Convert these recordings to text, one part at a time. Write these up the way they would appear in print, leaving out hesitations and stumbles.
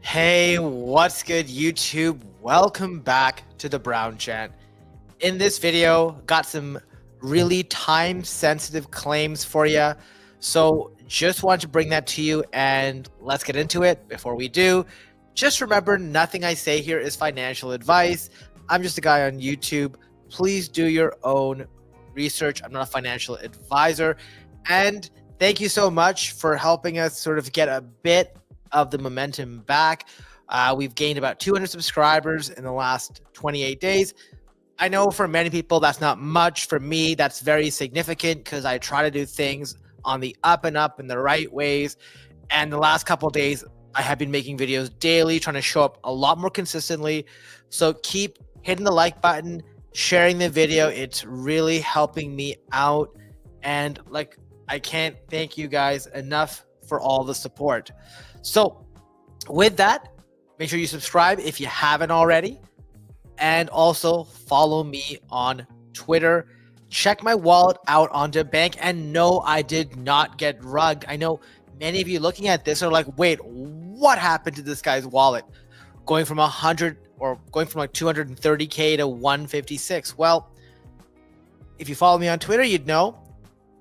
Hey, what's good, YouTube? Welcome back to the Brown Chant. In this video, got some really time-sensitive claims for you. So just want to bring that to you and let's get into it. Before we do, just remember nothing I say here is financial advice. I'm just a guy on YouTube. Please do your own research. I'm not a financial advisor. And thank you so much for helping us sort of get a bit of the momentum back. We've gained about 200 subscribers in the last 28 days. I know for many people that's not much. For me, that's very significant because I try to do things on the up and up in the right ways. And the last couple of days, I have been making videos daily, trying to show up a lot more consistently. So keep hitting the like button, sharing the video. It's really helping me out. And I can't thank you guys enough for all the support. So with that, make sure you subscribe if you haven't already. And also follow me on Twitter. Check my wallet out on the bank. And no, I did not get rugged. I know many of you looking at this are like, wait, what happened to this guy's wallet? Going from 100 or going from like 230K to 156. Well, if you follow me on Twitter, you'd know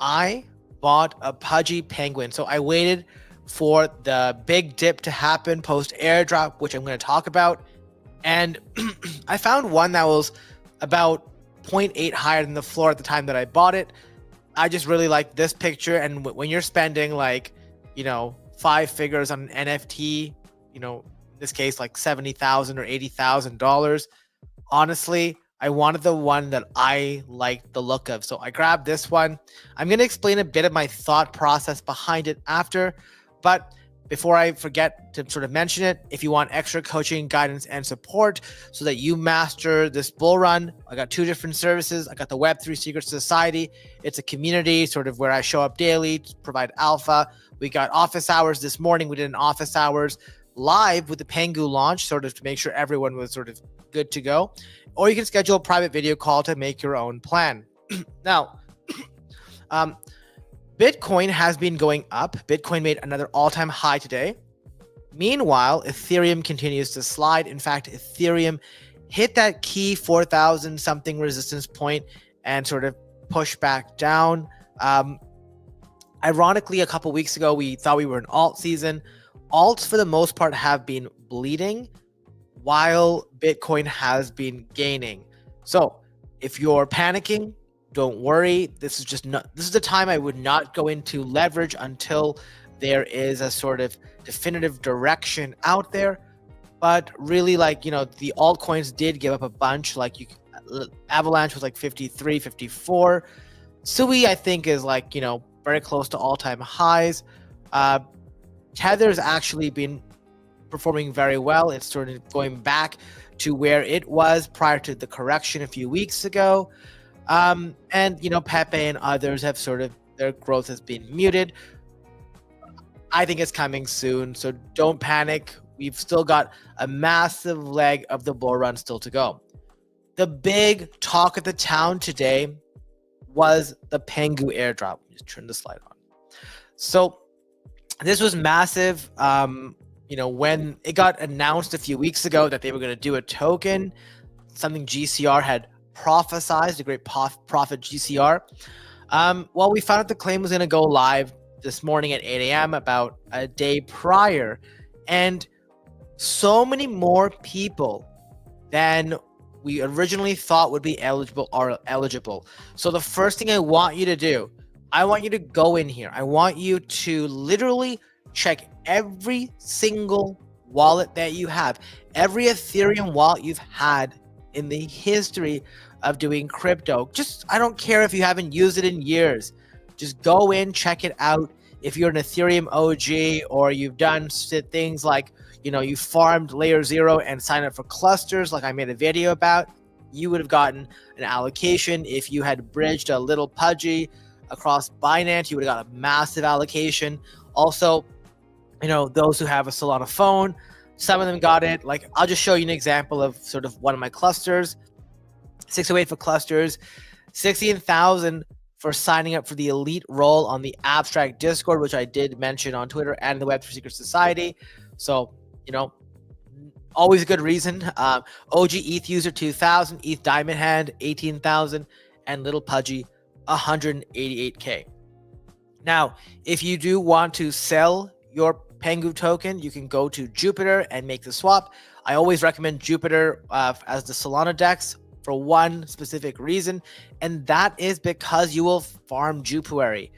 I bought a Pudgy Penguin. So I waited for the big dip to happen post airdrop, which I'm going to talk about. And I found one that was about 0.8 higher than the floor at the time that I bought it. I just really like this picture. And when you're spending like, 5 figures on an NFT, in this case, like $70,000 or $80,000, honestly, I wanted the one that I liked the look of. So I grabbed this one. I'm going to explain a bit of my thought process behind it after. But before I forget to sort of mention it, if you want extra coaching, guidance, and support so that you master this bull run, I got 2 different services. I got the Web3 Secret Society. It's a community sort of where I show up daily to provide alpha. We got office hours this morning. We did an office hours live with the PENGU launch, sort of to make sure everyone was sort of good to go. Or you can schedule a private video call to make your own plan. Now, Bitcoin has been going up. Bitcoin made another all-time high today. Meanwhile, Ethereum continues to slide. In fact, Ethereum hit that key 4,000 something resistance point and sort of push back down. Ironically, a couple weeks ago, we thought we were in alt season. Alts, for the most part, have been bleeding while Bitcoin has been gaining. So if you're panicking, don't worry. This is the time I would not go into leverage until there is a sort of definitive direction out there. But really, the altcoins did give up a bunch. Avalanche was like 53, 54. Sui, I think, is very close to all-time highs. Tether's actually been performing very well. It's sort of going back to where it was prior to the correction a few weeks ago. And Pepe and others have their growth has been muted. I think it's coming soon, so don't panic. We've still got a massive leg of the bull run still to go. The big talk of the town today was the PENGU airdrop. Just turn the slide on. So this was massive. When it got announced a few weeks ago that they were going to do a token, something GCR had prophesized, a great prophet GCR. Well, we found out the claim was going to go live this morning at 8 a.m. about a day prior. And so many more people than we originally thought would be eligible are eligible. So the first thing I want you to do, I want you to go in here. I want you to literally check every single wallet that you have, every Ethereum wallet you've had in the history of doing crypto. I don't care if you haven't used it in years. Just go in, check it out. If you're an Ethereum OG or you've done things like, you farmed layer 0 and signed up for clusters like I made a video about, you would have gotten an allocation. If you had bridged a little Pudgy across Binance, you would have got a massive allocation. Also, those who have a Solana phone, some of them got it. I'll just show you an example of sort of one of my clusters. 608 for clusters, 16,000 for signing up for the elite role on the abstract Discord, which I did mention on Twitter and the Web3 Secret Society. So, always a good reason. OG ETH user 2000, ETH Diamond Hand 18,000, and Little Pudgy 188K. Now, if you do want to sell your PENGU token, you can go to Jupiter and make the swap. I always recommend Jupiter as the Solana DEX for one specific reason, and that is because you will farm Jupiary.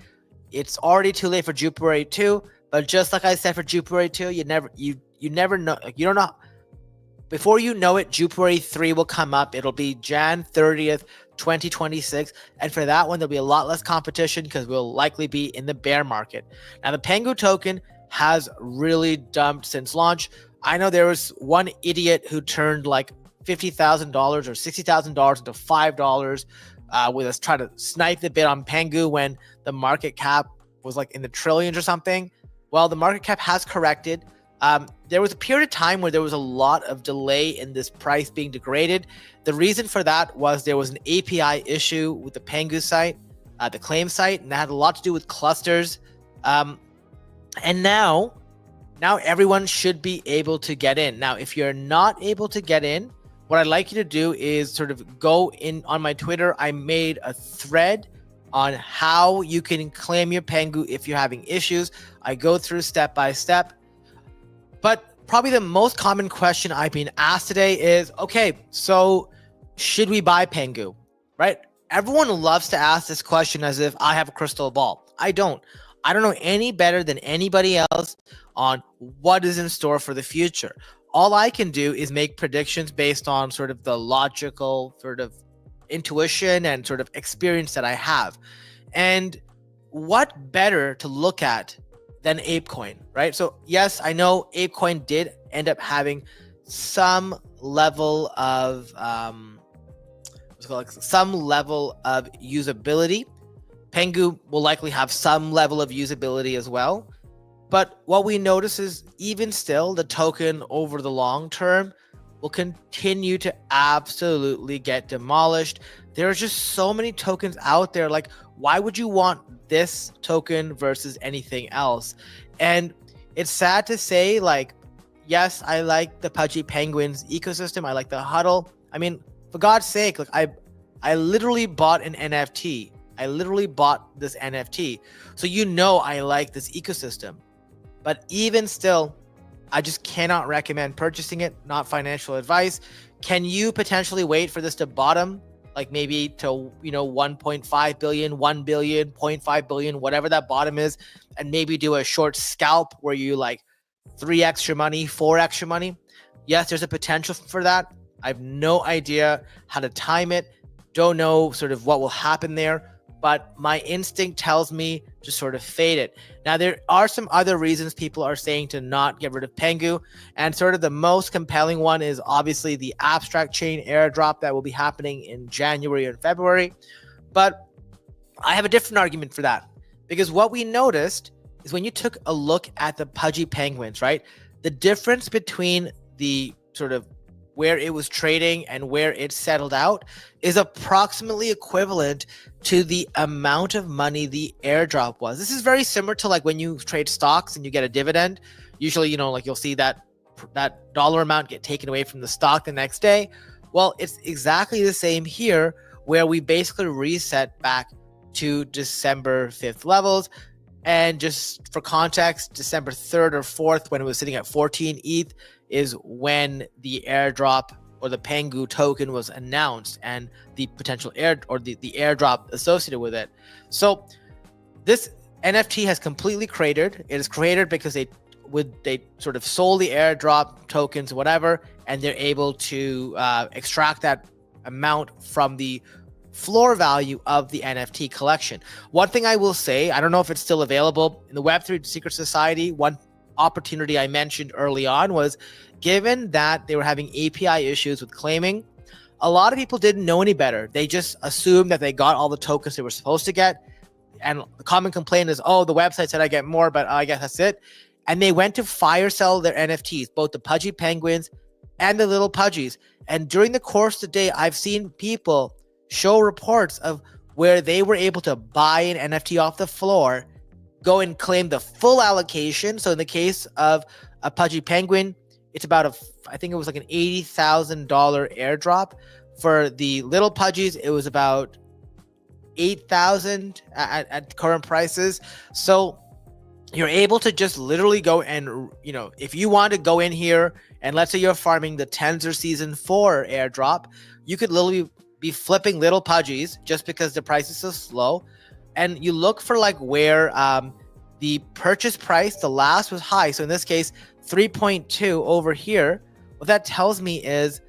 It's already too late for Jupiary 2, but just like I said for Jupiary 2, you never know. You don't know. Before you know it, Jupiary 3 will come up. It'll be Jan 30th, 2026. And for that one, there'll be a lot less competition because we'll likely be in the bear market. Now, the PENGU token has really dumped since launch. I know there was one idiot who turned like $50,000 or $60,000 into $5 with us trying to snipe the bid on PENGU when the market cap was like in the trillions or something. Well, the market cap has corrected. There was a period of time where there was a lot of delay in this price being degraded. The reason for that was there was an API issue with the PENGU site, the claim site, and that had a lot to do with clusters. And now everyone should be able to get in. Now, if you're not able to get in, what I'd like you to do is sort of go in on my Twitter. I made a thread on how you can claim your PENGU if you're having issues. I go through step by step. But probably the most common question I've been asked today is, okay, so should we buy PENGU, right? Everyone loves to ask this question as if I have a crystal ball. I don't. I don't know any better than anybody else on what is in store for the future. All I can do is make predictions based on sort of the logical sort of intuition and sort of experience that I have. And what better to look at than ApeCoin, right? So yes, I know ApeCoin did end up having some level of usability. PENGU will likely have some level of usability as well. But what we notice is even still, the token over the long term will continue to absolutely get demolished. There are just so many tokens out there. Like, why would you want this token versus anything else? And it's sad to say, like, yes, I like the Pudgy Penguins ecosystem. I like the huddle. I mean, for God's sake, like I literally bought an NFT. I literally bought this NFT. So you know I like this ecosystem. But even still, I just cannot recommend purchasing it. Not financial advice. Can you potentially wait for this to bottom? Like maybe to, 1.5 billion, 1 billion, 0.5 billion, whatever that bottom is, and maybe do a short scalp where you like 3x your money, 4x your money. Yes, there's a potential for that. I have no idea how to time it. Don't know sort of what will happen there, but my instinct tells me to sort of fade it. Now, there are some other reasons people are saying to not get rid of PENGU, and sort of the most compelling one is obviously the abstract chain airdrop that will be happening in January and February. But I have a different argument for that, because what we noticed is when you took a look at the Pudgy Penguins, right? The difference between the sort of where it was trading and where it settled out is approximately equivalent to the amount of money the airdrop was. This is very similar to like when you trade stocks and you get a dividend. Usually, like you'll see that dollar amount get taken away from the stock the next day. Well, it's exactly the same here, where we basically reset back to December 5th levels. And just for context, December 3rd or 4th, when it was sitting at 14 ETH, is when the airdrop or the PENGU token was announced and the potential the airdrop associated with it. So this NFT has completely cratered. It is cratered because they sort of sold the airdrop tokens, whatever, and they're able to extract that amount from the floor value of the NFT collection. One thing I will say, I don't know if it's still available in the Web3 Secret Society. One opportunity I mentioned early on was, given that they were having API issues with claiming, a lot of people didn't know any better. They just assumed that they got all the tokens they were supposed to get. And the common complaint is, oh, the website said I get more, but I guess that's it. And they went to fire sell their NFTs, both the Pudgy Penguins and the Little Pudgies. And during the course of the day, I've seen people show reports of where they were able to buy an NFT off the floor, go and claim the full allocation. So in the case of a Pudgy Penguin, it's about I think it was like an $80,000 airdrop. For the little Pudgies, it was about 8,000 at current prices. So you're able to just literally go and, if you want to go in here and let's say you're farming the Tenser Season 4 airdrop, you could literally be flipping little Pudgies just because the price is so slow. And you look for like where the purchase price, the last was high. So in this case, 3.2 over here. What that tells me is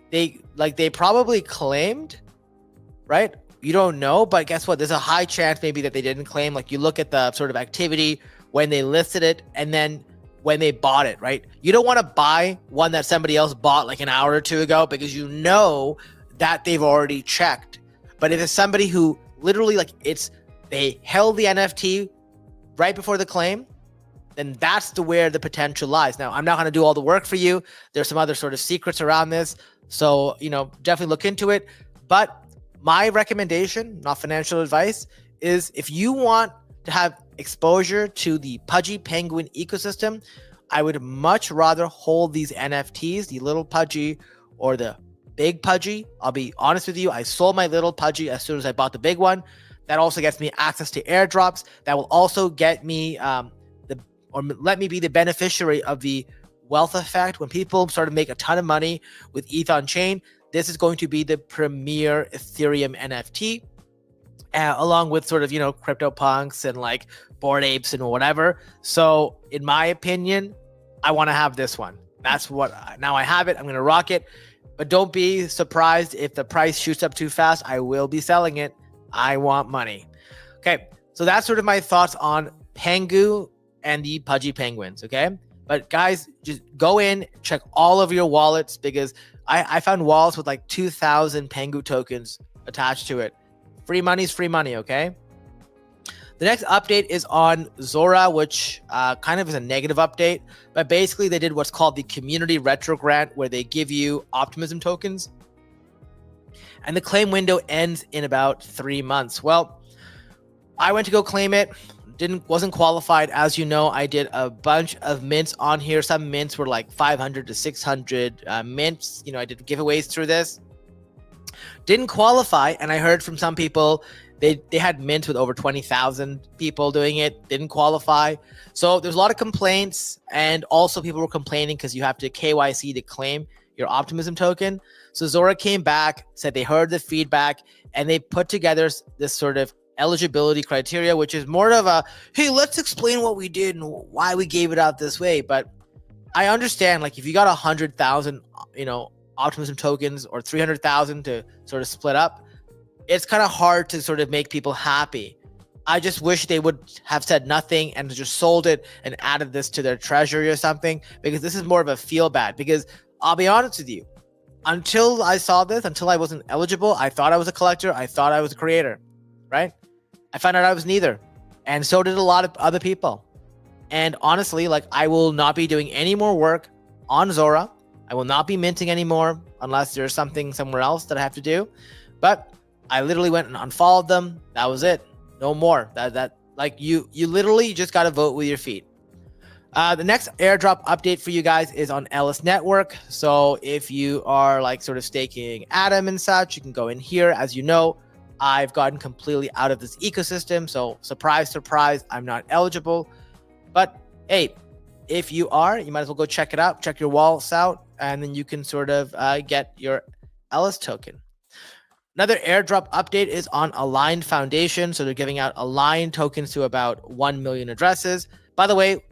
they probably claimed, right? You don't know, but guess what? There's a high chance maybe that they didn't claim. Like you look at the sort of activity when they listed it and then when they bought it, right? You don't want to buy one that somebody else bought like an hour or two ago because you know that they've already checked. But if it's somebody who literally they held the NFT right before the claim, then that's where the potential lies. Now, I'm not going to do all the work for you. There's some other sort of secrets around this. So, definitely look into it. But my recommendation, not financial advice, is if you want to have exposure to the Pudgy Penguin ecosystem, I would much rather hold these NFTs, the little Pudgy or the big Pudgy. I'll be honest with you. I sold my little Pudgy as soon as I bought the big one. That also gets me access to airdrops. That will also get me let me be the beneficiary of the wealth effect. When people start to make a ton of money with ETH on chain, this is going to be the premier Ethereum NFT, along with sort of, CryptoPunks and like Bored Apes and whatever. So in my opinion, I want to have this one. That's what, now I have it. I'm going to rock it. But don't be surprised if the price shoots up too fast. I will be selling it. I want money. Okay, so that's sort of my thoughts on PENGU and the Pudgy Penguins, okay? But guys, just go in, check all of your wallets because I found wallets with like 2,000 PENGU tokens attached to it. Free money's free money, okay? The next update is on Zora, which kind of is a negative update, but basically they did what's called the Community Retro Grant, where they give you optimism tokens, and the claim window ends in about 3 months. Well, I went to go claim it. Wasn't qualified. As you know, I did a bunch of mints on here. Some mints were like 500 to 600 mints. I did giveaways through this. Didn't qualify, and I heard from some people they had mints with over 20,000 people doing it. Didn't qualify. So there's a lot of complaints, and also people were complaining because you have to KYC to claim your optimism token. So Zora came back, said they heard the feedback, and they put together this sort of eligibility criteria, which is more of a, hey, let's explain what we did and why we gave it out this way. But I understand, like, if you got 100,000, optimism tokens or 300,000 to sort of split up, it's kind of hard to sort of make people happy. I just wish they would have said nothing and just sold it and added this to their treasury or something, because this is more of a feel bad. Because I'll be honest with you, until I saw this, until I wasn't eligible, I thought I was a collector. I thought I was a creator, right? I found out I was neither. And so did a lot of other people. And honestly, like, I will not be doing any more work on Zora. I will not be minting anymore unless there's something somewhere else that I have to do. But I literally went and unfollowed them. That was it. No more. You literally just got to vote with your feet. The next airdrop update for you guys is on Ellis Network. So if you are like sort of staking Atom and such, you can go in here. As you know, I've gotten completely out of this ecosystem. So surprise, surprise, I'm not eligible. But hey, if you are, you might as well go check it out, check your wallets out, and then you can sort of get your Ellis token. Another airdrop update is on Aligned Foundation. So they're giving out Aligned tokens to about 1 million addresses. By the way,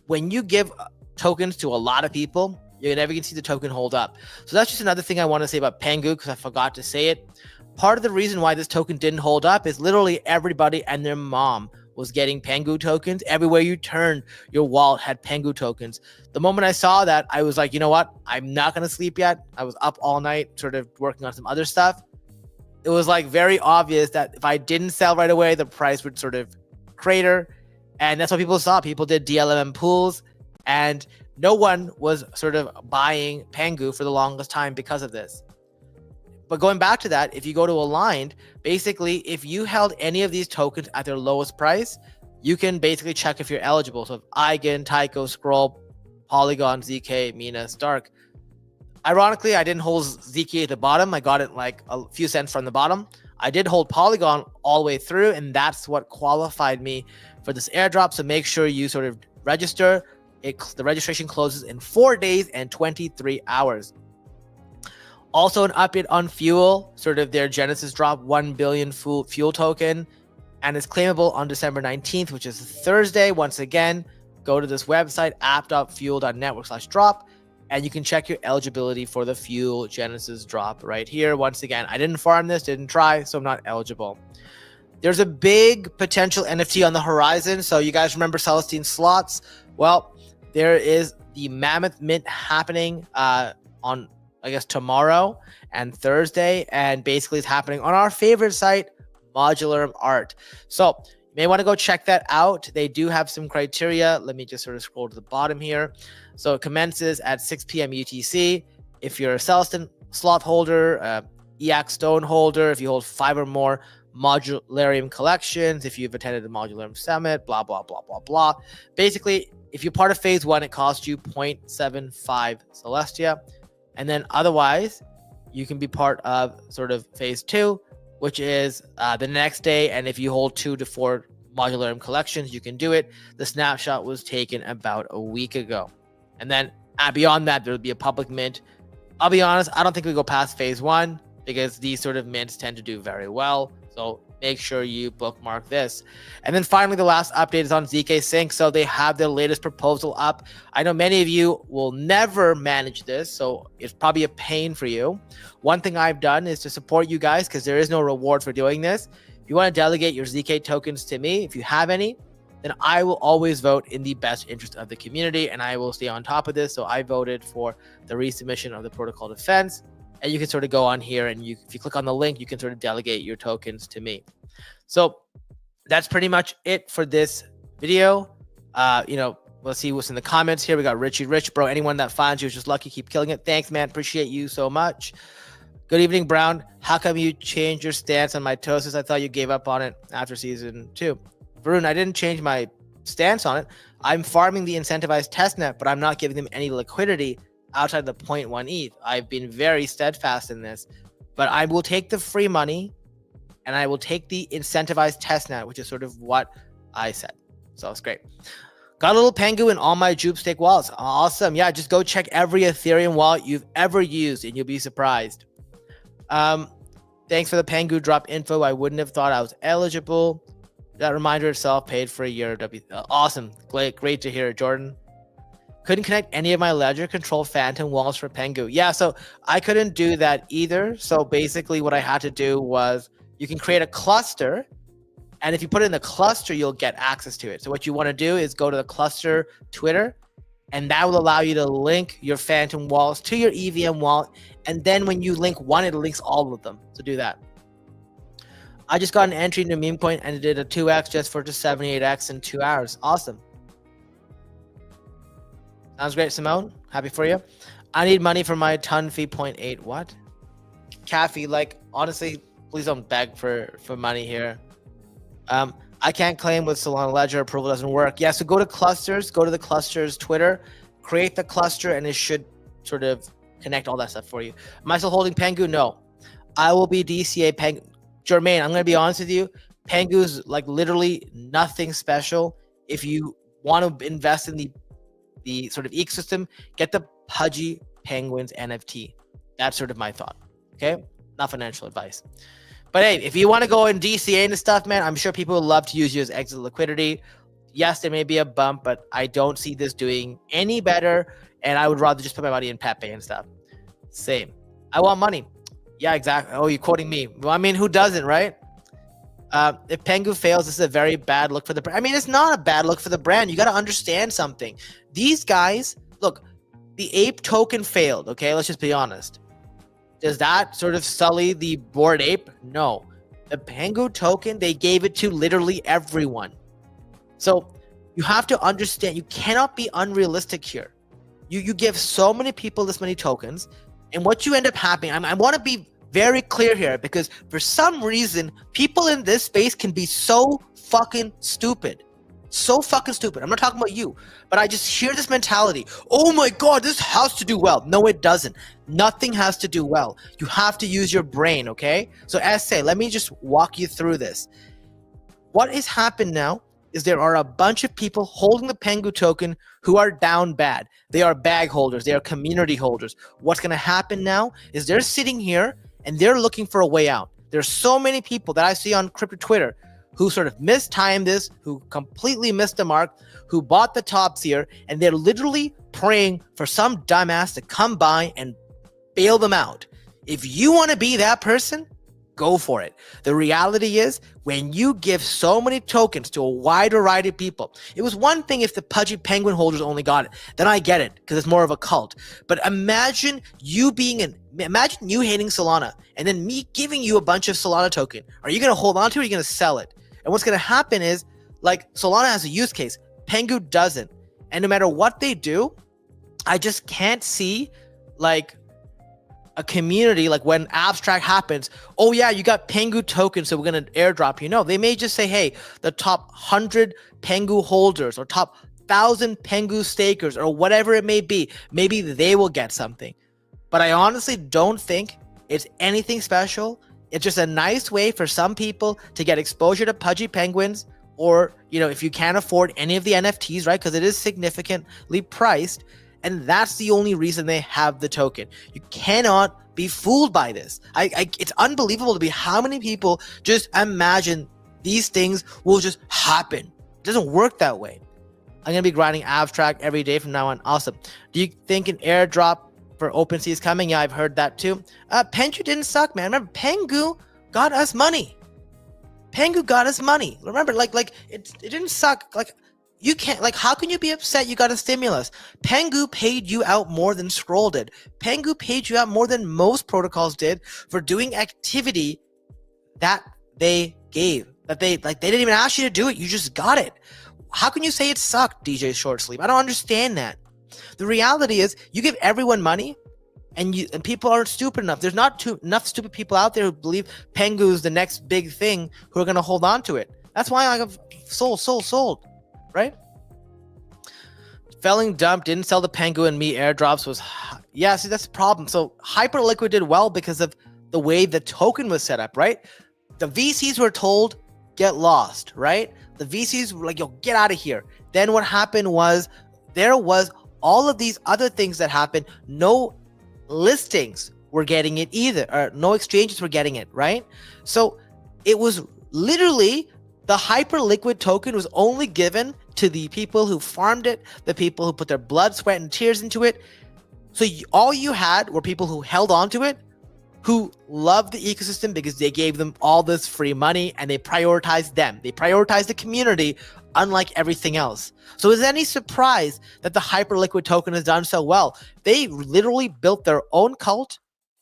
when you give tokens to a lot of people, you're never going to see the token hold up. So that's just another thing I want to say about PENGU, because I forgot to say it. Part of the reason why this token didn't hold up is literally everybody and their mom was getting PENGU tokens. Everywhere you turned, your wallet had PENGU tokens. The moment I saw that, I was like, you know what? I'm not going to sleep yet. I was up all night sort of working on some other stuff. It was like very obvious that if I didn't sell right away, the price would sort of crater. And that's what people saw. People did DLMM pools, and no one was sort of buying PENGU for the longest time because of this. But going back to that, if you go to Aligned, basically, if you held any of these tokens at their lowest price, you can basically check if you're eligible. So if Eigen, Tycho, Scroll, Polygon, ZK, Mina, Stark. Ironically, I didn't hold ZK at the bottom. I got it like a few cents from the bottom. I did hold Polygon all the way through, and that's what qualified me for this airdrop. So make sure you sort of register. The registration closes in 4 days and 23 hours. Also, an update on Fuel, sort of their Genesis drop 1 billion fuel token, and it's claimable on December 19th, which is Thursday. Once again, go to this website, app.fuel.network/drop, and you can check your eligibility for the Fuel Genesis drop right here. Once again, I didn't farm this, didn't try, so I'm not eligible. There's a big potential NFT on the horizon. So you guys remember Celestine slots? Well, there is the Mammoth mint happening on, I guess, tomorrow and Thursday, and basically it's happening on our favorite site, Modular Art. So you may want to go check that out. They do have some criteria. Let me just sort of scroll to the bottom here. So it commences at 6 p.m. UTC. If you're a Celestine slot holder, EAC stone holder, if you hold 5 or more Modularium collections, if you've attended the Modularium Summit, blah, blah, blah, blah, blah. Basically, if you're part of phase 1, it costs you 0.75 Celestia. And then otherwise, you can be part of sort of phase 2, which is the next day. And if you hold 2 to 4 Modularium collections, you can do it. The snapshot was taken about a week ago. And then beyond that, there will be a public mint. I'll be honest, I don't think we go past phase 1 because these sort of mints tend to do very well. So make sure you bookmark this. And then finally, the last update is on ZK Sync. So they have their latest proposal up. I know many of you will never manage this, so it's probably a pain for you. One thing I've done is to support you guys because there is no reward for doing this. If you want to delegate your ZK tokens to me, if you have any, then I will always vote in the best interest of the community, and I will stay on top of this. So I voted for the resubmission of the protocol defense. And you can sort of go on here, and if you click on the link, you can sort of delegate your tokens to me. So that's pretty much it for this video. Let's see what's in the comments here. We got Richie Rich, bro. Anyone that finds you is just lucky. Keep killing it. Thanks, man. Appreciate you so much. Good evening, Brown. How come you changed your stance on mitosis? I thought you gave up on it after season 2. Varun, I didn't change my stance on it. I'm farming the incentivized testnet, but I'm not giving them any liquidity outside the 0.1 ETH. I've been very steadfast in this, but I will take the free money and I will take the incentivized testnet, which is sort of what I said. So it's great. Got a little PENGU in all my Jupe stake wallets. Awesome. Yeah, just go check every Ethereum wallet you've ever used and you'll be surprised. Thanks for the PENGU drop info. I wouldn't have thought I was eligible. That reminder itself paid for a year. Awesome. Great to hear it, Jordan. Couldn't connect any of my ledger control phantom wallets for PENGU. Yeah, so I couldn't do that either. So basically what I had to do was you can create a cluster, and if you put it in the cluster, you'll get access to it. So what you want to do is go to the cluster Twitter, and that will allow you to link your phantom wallets to your EVM wallet. And then when you link one, it links all of them. So do that. I just got an entry into meme coin and it did a 2x just for 78x in 2 hours. Awesome. Sounds great, Simone. Happy for you. I need money for my ton fee 0.8. What? Caffey, like, honestly, please don't beg for money here. I can't claim with Solana Ledger. Approval doesn't work. Yeah, so go to clusters. Go to the clusters Twitter. Create the cluster, and it should sort of connect all that stuff for you. Am I still holding PENGU? No. I will be DCA PENGU. Jermaine, I'm going to be honest with you. PENGU is like literally nothing special. If you want to invest in the sort of ecosystem, get the Pudgy Penguins NFT. That's sort of my thought. Okay, not financial advice. But hey, if you want to go in DCA and stuff, man, I'm sure people would love to use you as exit liquidity. Yes, there may be a bump, but I don't see this doing any better. And I would rather just put my money in Pepe and stuff. Same. I want money. Yeah, exactly. Oh, you're quoting me. Well, I mean, who doesn't, right? If PENGU fails, this is a very bad look for the brand. I mean, it's not a bad look for the brand. You got to understand something. These guys, look, the ape token failed. Okay, let's just be honest. Does that sort of sully the Bored Ape? No. The PENGU token, they gave it to literally everyone. So you have to understand, you cannot be unrealistic here. You give so many people this many tokens, and what you end up happening, I want to be very clear here, because for some reason, people in this space can be so fucking stupid. So fucking stupid. I'm not talking about you, but I just hear this mentality. Oh my God, this has to do well. No, it doesn't. Nothing has to do well. You have to use your brain, okay? So SA, let me just walk you through this. What has happened now is there are a bunch of people holding the PENGU token who are down bad. They are bag holders. They are community holders. What's going to happen now is they're sitting here and they're looking for a way out. There's so many people that I see on crypto Twitter who sort of mistimed this, who completely missed the mark, who bought the tops here, and they're literally praying for some dumbass to come by and bail them out. If you want to be that person, go for it. The reality is, when you give so many tokens to a wide variety of people, it was one thing if the Pudgy Penguin holders only got it. Then I get it, because it's more of a cult. But imagine you hating Solana, and then me giving you a bunch of Solana token. Are you going to hold on to it, or are you going to sell it? And what's going to happen is, like, Solana has a use case, PENGU doesn't. And no matter what they do, I just can't see, like, a community, like when abstract happens, oh yeah, you got PENGU tokens, so we're going to airdrop you. No, they may just say, hey, the top 100 PENGU holders or top 1,000 PENGU stakers or whatever it may be, maybe they will get something. But I honestly don't think it's anything special. It's just a nice way for some people to get exposure to Pudgy Penguins, or, you know, if you can't afford any of the NFTs, right? Because it is significantly priced. And that's the only reason they have the token. You cannot be fooled by this. It's unbelievable to me how many people just imagine these things will just happen. It doesn't work that way. I'm going to be grinding abstract every day from now on. Awesome. Do you think an airdrop for OpenSea is coming? Yeah, I've heard that too. PENGU didn't suck, man. Remember, PENGU got us money. PENGU got us money. Remember, like it didn't suck. Like, you can't, like, how can you be upset you got a stimulus? PENGU paid you out more than Scroll did. PENGU paid you out more than most protocols did for doing activity that they gave. That they didn't even ask you to do it. You just got it. How can you say it sucked, DJ Short Sleep? I don't understand that. The reality is, you give everyone money, and people aren't stupid enough. There's not enough stupid people out there who believe PENGU is the next big thing who are going to hold on to it. That's why I have sold. Right? Felling Dump didn't sell the PENGU and me airdrops was, yeah, see, that's the problem. So Hyperliquid did well because of the way the token was set up, right? The VCs were told, get lost, right? The VCs were like, yo, get out of here. Then what happened was, there was all of these other things that happened. No listings were getting it either, or no exchanges were getting it, right? So it was literally, the Hyperliquid token was only given to the people who farmed it, the people who put their blood, sweat, and tears into it. So all you had were people who held on to it, who loved the ecosystem because they gave them all this free money and they prioritized them. They prioritized the community, unlike everything else. So is it any surprise that the Hyperliquid token has done so well? They literally built their own cult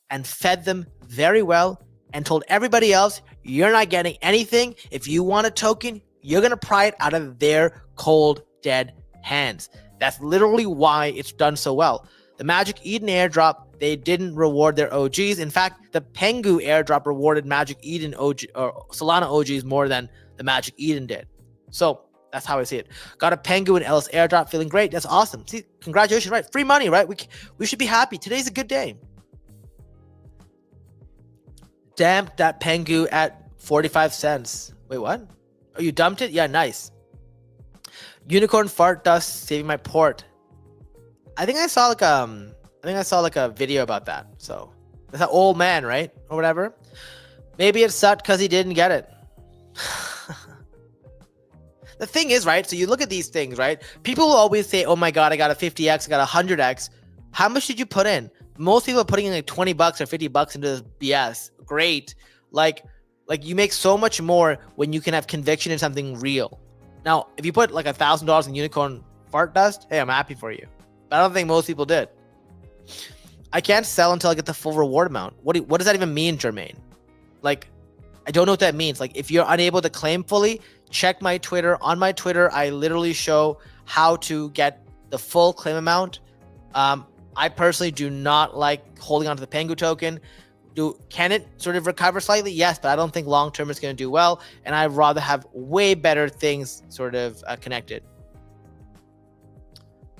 and fed them very well and told everybody else, you're not getting anything. If you want a token, you're going to pry it out of their cold, dead hands. That's literally why it's done so well. The Magic Eden airdrop, they didn't reward their OGs. In fact, the PENGU airdrop rewarded Magic Eden OG, or Solana OGs, more than the Magic Eden did. So that's how I see it. Got a PENGU and Ellis airdrop, feeling great. That's awesome. See, congratulations, right? Free money, right? We should be happy. Today's a good day. Damp that PENGU at 45 cents. Wait, what? Oh, you dumped it? Yeah, nice. Unicorn fart dust saving my port. I think I saw like a video about that. So that's an old man, right? Or whatever. Maybe it sucked because he didn't get it. The thing is, right? So you look at these things, right? People will always say, oh my God, I got a 50x, I got a 100x. How much did you put in? Most people are putting in like 20 bucks or 50 bucks into this BS. Great. Like you make so much more when you can have conviction in something real. Now, if you put like $1,000 in unicorn fart dust, hey, I'm happy for you. But I don't think most people did. I can't sell until I get the full reward amount. What does that even mean, Jermaine? Like, I don't know what that means. Like, if you're unable to claim fully, check my Twitter. On my Twitter, I literally show how to get the full claim amount. I personally do not like holding onto the PENGU token. Can it sort of recover slightly? Yes, but I don't think long term it's going to do well, and I'd rather have way better things sort of connected.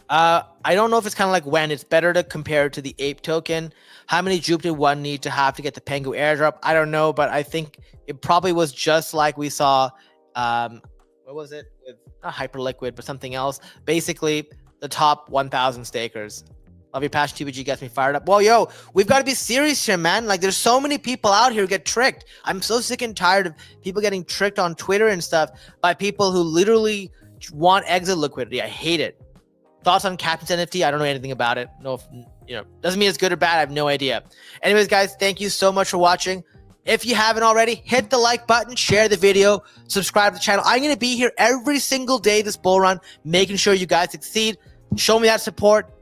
I don't know if it's kind of like when it's better to compare it to the ape token. How many Jupe did one need to have to get the PENGU airdrop? I don't know, but I think it probably was just like we saw. What was it? With not Hyperliquid, but something else. Basically, the top 1,000 stakers. Love your passion, TBG gets me fired up. Well, yo, we've got to be serious here, man. Like, there's so many people out here who get tricked. I'm so sick and tired of people getting tricked on Twitter and stuff by people who literally want exit liquidity. I hate it. Thoughts on Captain's NFT? I don't know anything about it. No, doesn't mean it's good or bad. I have no idea. Anyways, guys, thank you so much for watching. If you haven't already, hit the like button, share the video, subscribe to the channel. I'm going to be here every single day this bull run, making sure you guys succeed. Show me that support.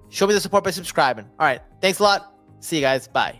Show me the support by subscribing. All right. Thanks a lot. See you guys. Bye.